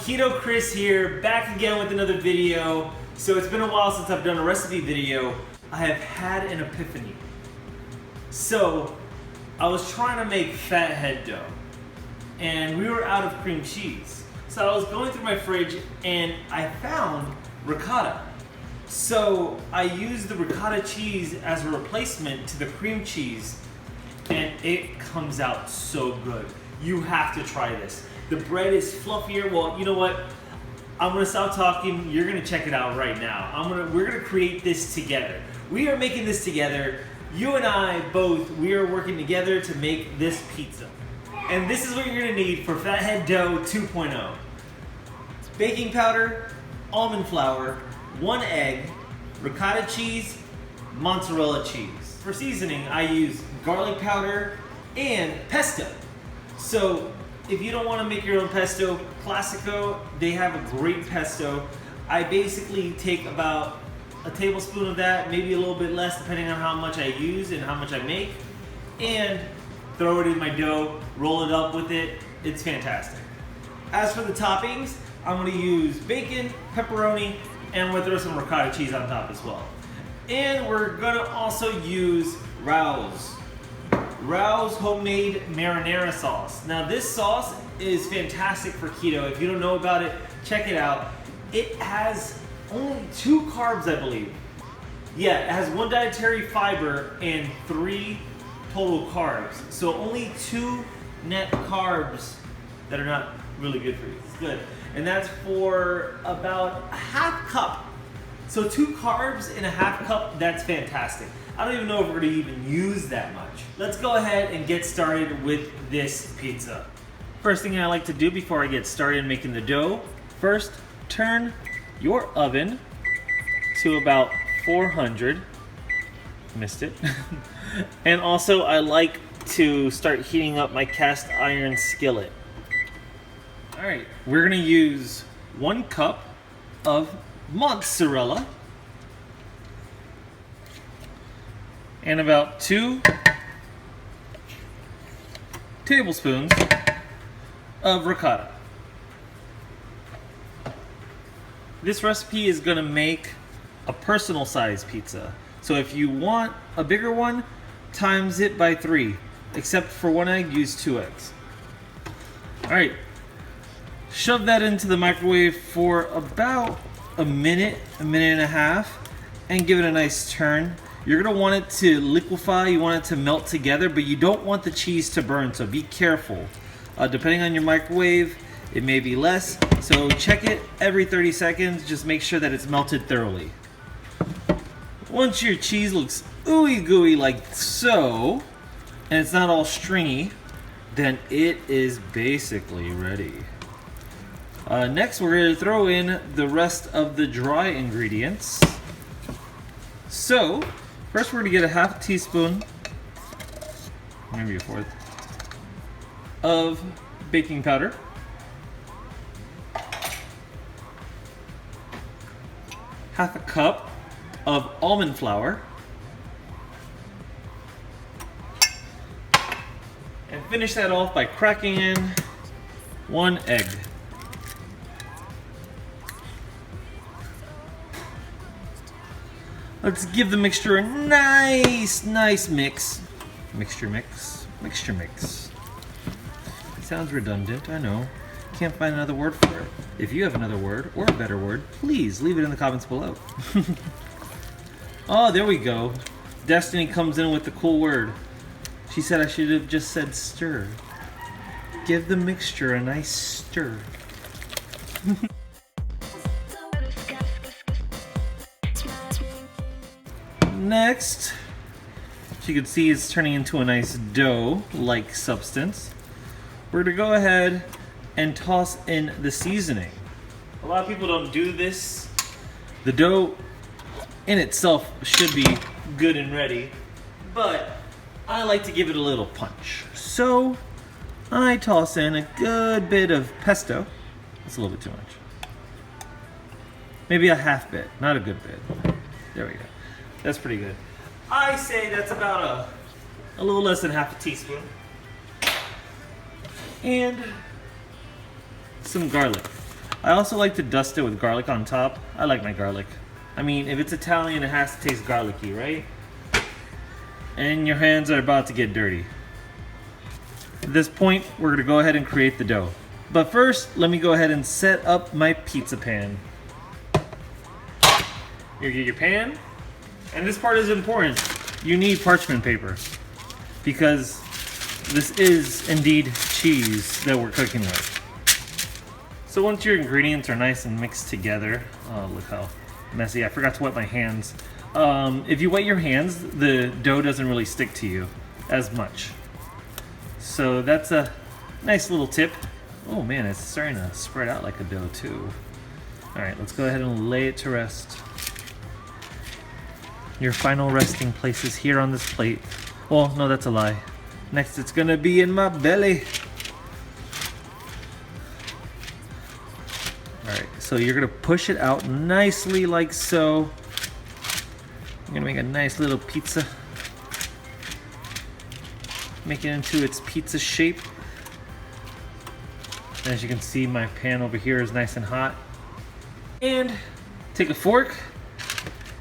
Keto Cris here, back again with another video. So it's been a while since I've done a recipe video. I have had an epiphany. So I was trying to make fathead dough and we were out of cream cheese. So I was going through my fridge and I found ricotta. So I used the ricotta cheese as a replacement to the cream cheese and it comes out so good. You have to try this. The bread is fluffier. Well, you know what? I'm gonna stop talking. You're gonna check it out right now. We're gonna create this together. We are making this together. You and I both, we are working together to make this pizza. And this is what you're gonna need for Fathead Dough 2.0. Baking powder, almond flour, 1 egg, ricotta cheese, mozzarella cheese. For seasoning, I use garlic powder and pesto. So if you don't want to make your own pesto, Classico, they have a great pesto. I basically take about a tablespoon of that, maybe a little bit less depending on how much I use and how much I make, and throw it in my dough, roll it up with it. It's fantastic. As for the toppings, I'm going to use bacon, pepperoni, and we're going to throw some ricotta cheese on top as well. And we're going to also use Rao's homemade marinara sauce. Now this sauce is fantastic for keto. If you don't know about it, check it out. It has only 2 carbs, I believe. Yeah, it has 1 dietary fiber and 3 total carbs. So only 2 net carbs that are not really good for you. It's good. And that's for about a half cup. So 2 carbs in a half cup, that's fantastic. I don't even know if we're gonna even use that much. Let's go ahead and get started with this pizza. First thing I like to do before I get started making the dough, first turn your oven to about 400. Missed it. And also I like to start heating up my cast iron skillet. All right, we're gonna use 1 cup of mozzarella and about 2 tablespoons of ricotta. This recipe is gonna make a personal size pizza. So if you want a bigger one, times it by 3. Except for 1 egg, use 2 eggs. All right, shove that into the microwave for about a minute and a half, and give it a nice turn. You're gonna want it to liquefy, you want it to melt together, but you don't want the cheese to burn, so be careful. Depending on your microwave, it may be less, so check it every 30 seconds, just make sure that it's melted thoroughly. Once your cheese looks ooey gooey like so, and it's not all stringy, then it is basically ready. Next, we're going to throw in the rest of the dry ingredients. So, first we're going to get a half teaspoon, maybe a 1/4, of baking powder. Half a cup of almond flour. And finish that off by cracking in 1 egg. Let's give the mixture a nice mix. Mixture mix. Sounds redundant, I know. Can't find another word for it. If you have another word, or a better word, please leave it in the comments below. Oh, there we go. Destiny comes in with the cool word. She said I should have just said stir. Give the mixture a nice stir. Next, as you can see, it's turning into a nice dough-like substance. We're gonna go ahead and toss in the seasoning. A lot of people don't do this. The dough in itself should be good and ready, but I like to give it a little punch. So I toss in a good bit of pesto. That's a little bit too much. Maybe a half bit, not a good bit. There we go. That's pretty good. I say that's about a little less than half a teaspoon. And some garlic. I also like to dust it with garlic on top. I like my garlic. I mean, if it's Italian, it has to taste garlicky, right? And your hands are about to get dirty. At this point, we're gonna go ahead and create the dough. But first, let me go ahead and set up my pizza pan. You get your pan, and this part is important. You need parchment paper because this is indeed cheese that we're cooking with. So once your ingredients are nice and mixed together, oh look how messy, I forgot to wet my hands. If you wet your hands, the dough doesn't really stick to you as much. So that's a nice little tip. Oh man, it's starting to spread out like a dough too. All right, let's go ahead and lay it to rest. Your final resting place is here on this plate. Well, no, that's a lie. Next, it's gonna be in my belly. All right, so you're gonna push it out nicely like so. You're gonna make a nice little pizza. Make it into its pizza shape. As you can see, my pan over here is nice and hot. And take a fork,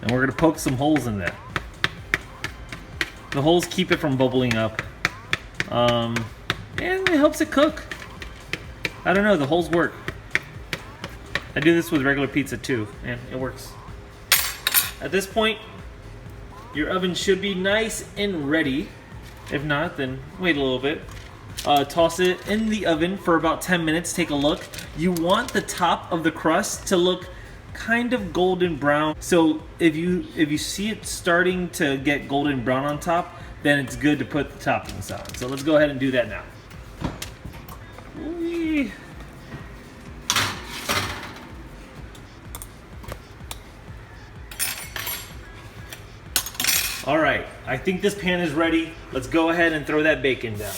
and we're gonna poke some holes in that. The holes keep it from bubbling up. And it helps it cook. I don't know, the holes work. I do this with regular pizza too, and it works. At this point, your oven should be nice and ready. If not, then wait a little bit. Toss it in the oven for about 10 minutes. Take a look. You want the top of the crust to look kind of golden brown. So if you see it starting to get golden brown on top, then it's good to put the toppings on. So let's go ahead and do that now. Whee. All right, I think this pan is ready. Let's go ahead and throw that bacon down.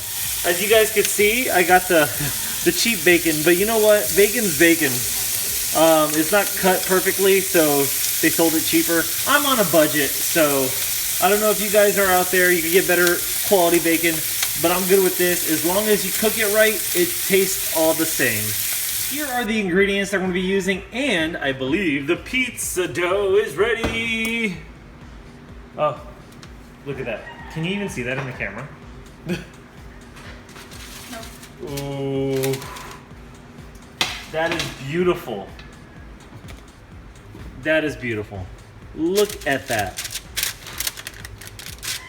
As you guys can see, I got the cheap bacon, but you know what? Bacon's bacon. It's not cut perfectly, so they sold it cheaper. I'm on a budget, so I don't know if you guys are out there. You can get better quality bacon, but I'm good with this. As long as you cook it right, it tastes all the same. Here are the ingredients that I'm going to be using, and I believe the pizza dough is ready. Oh, look at that. Can you even see that in the camera? Ooh, that is beautiful. That is beautiful. Look at that.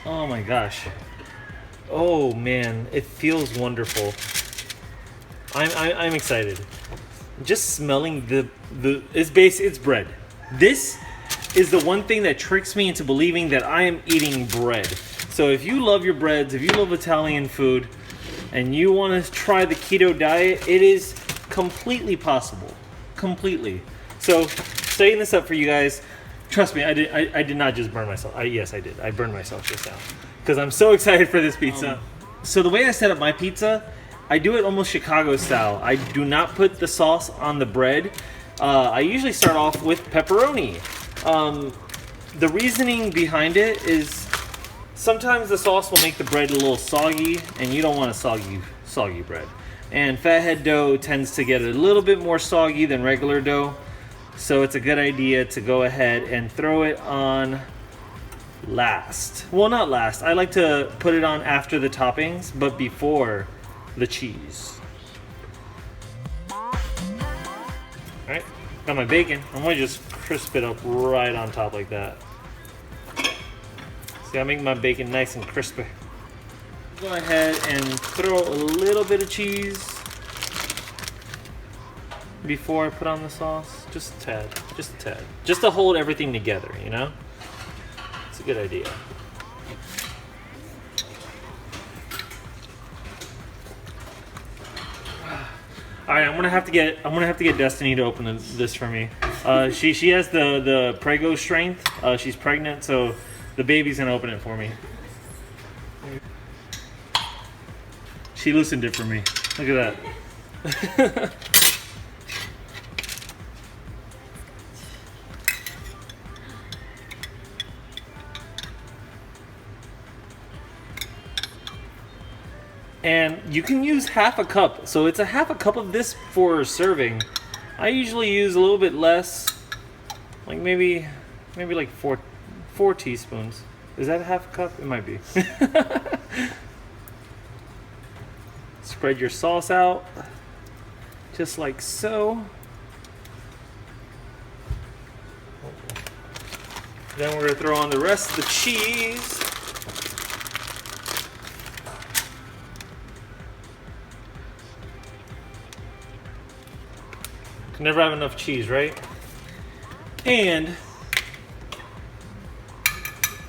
Oh my gosh. Oh man, it feels wonderful. I'm excited. Just smelling it's bread. This is the one thing that tricks me into believing that I am eating bread. So if you love your breads, if you love Italian food, and you want to try the keto diet, it is completely possible. Completely. So, setting this up for you guys, trust me, I did not just burn myself. Yes, I did. I burned myself just now. Because I'm so excited for this pizza. So the way I set up my pizza, I do it almost Chicago style. I do not put the sauce on the bread. I usually start off with pepperoni. The reasoning behind it is sometimes the sauce will make the bread a little soggy, and you don't want a soggy bread. And fathead dough tends to get a little bit more soggy than regular dough, so it's a good idea to go ahead and throw it on last. Well, not last. I like to put it on after the toppings, but before the cheese. All right, got my bacon. I'm gonna just crisp it up right on top like that. See, I make my bacon nice and crispy. Go ahead and throw a little bit of cheese before I put on the sauce. Just a tad, just a tad. Just to hold everything together, you know? It's a good idea. All right, I'm gonna have to get Destiny to open this for me. She has the Prego strength. She's pregnant, so the baby's gonna open it for me. She loosened it for me. Look at that. And you can use half a cup. So it's a half a cup of this for serving. I usually use a little bit less, like maybe like four teaspoons. Is that a half a cup? It might be. Spread your sauce out, just like so. Then we're gonna throw on the rest of the cheese. Can never have enough cheese, right? And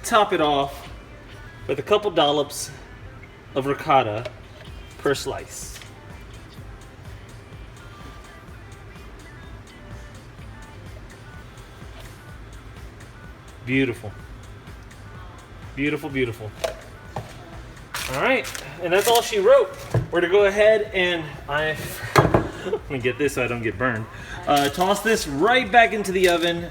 top it off with a couple dollops of ricotta per slice. Beautiful. Beautiful, beautiful. All right, and that's all she wrote. We're gonna go ahead and let me get this so I don't get burned. Toss this right back into the oven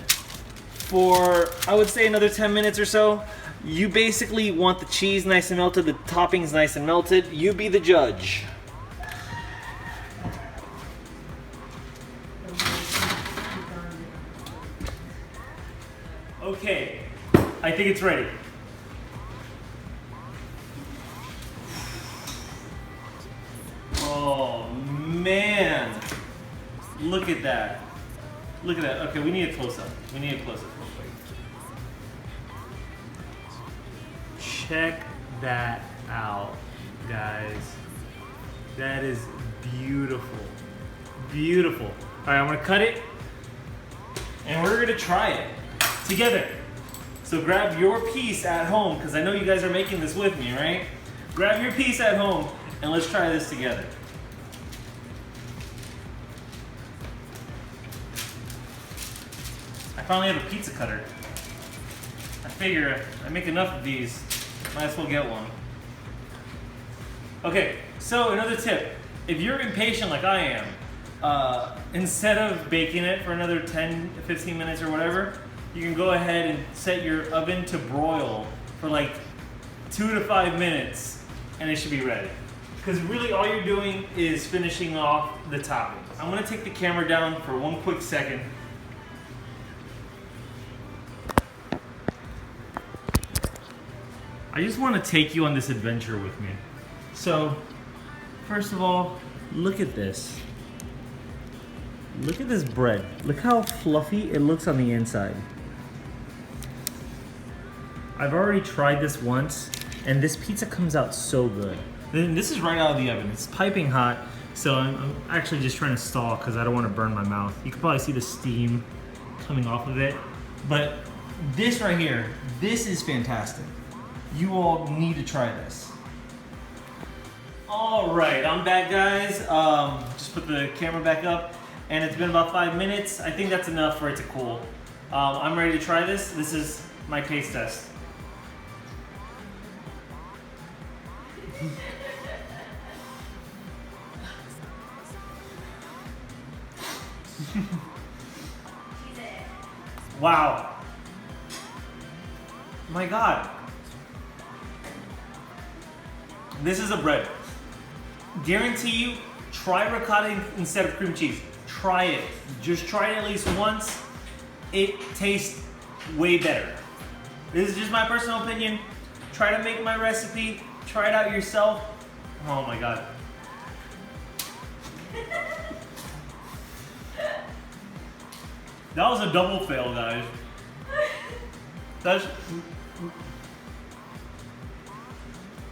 for, I would say, another 10 minutes or so. You basically want the cheese nice and melted, the toppings nice and melted. You be the judge. Okay, I think it's ready. Oh man, look at that. Look at that. Okay, we need a close-up. We need a close-up real quick. Check that out, guys. That is beautiful. Beautiful. All right, I'm gonna cut it and we're gonna try it together. So grab your piece at home, because I know you guys are making this with me, right? Grab your piece at home and let's try this together. I finally have a pizza cutter. I figure I make enough of these, might as well get one. Okay, so another tip. If you're impatient like I am, instead of baking it for another 10, 15 minutes or whatever, you can go ahead and set your oven to broil for like 2 to 5 minutes and it should be ready. Because really all you're doing is finishing off the topping. I'm gonna take the camera down for one quick second. I just want to take you on this adventure with me. So, first of all, look at this. Look at this bread. Look how fluffy it looks on the inside. I've already tried this once, and this pizza comes out so good. And this is right out of the oven. It's piping hot, so I'm actually just trying to stall because I don't want to burn my mouth. You can probably see the steam coming off of it. But this right here, this is fantastic. You all need to try this. All right, I'm back, guys. Just put the camera back up, and it's been about 5 minutes. I think that's enough for it to cool. I'm ready to try this. This is my taste test. Wow. My God. This is a bread. Guarantee you, try ricotta instead of cream cheese. Try it. Just try it at least once. It tastes way better. This is just my personal opinion. Try to make my recipe. Try it out yourself. Oh my God. That was a double fail, guys.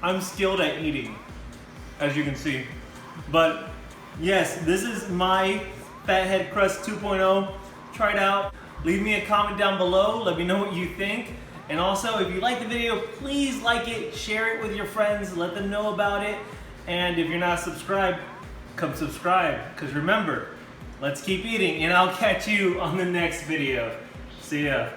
I'm skilled at eating, as you can see. But yes, this is my Fathead Crust 2.0. Try it out. Leave me a comment down below. Let me know what you think. And also, if you like the video, please like it, share it with your friends, let them know about it. And if you're not subscribed, come subscribe. Because remember, let's keep eating, and I'll catch you on the next video. See ya.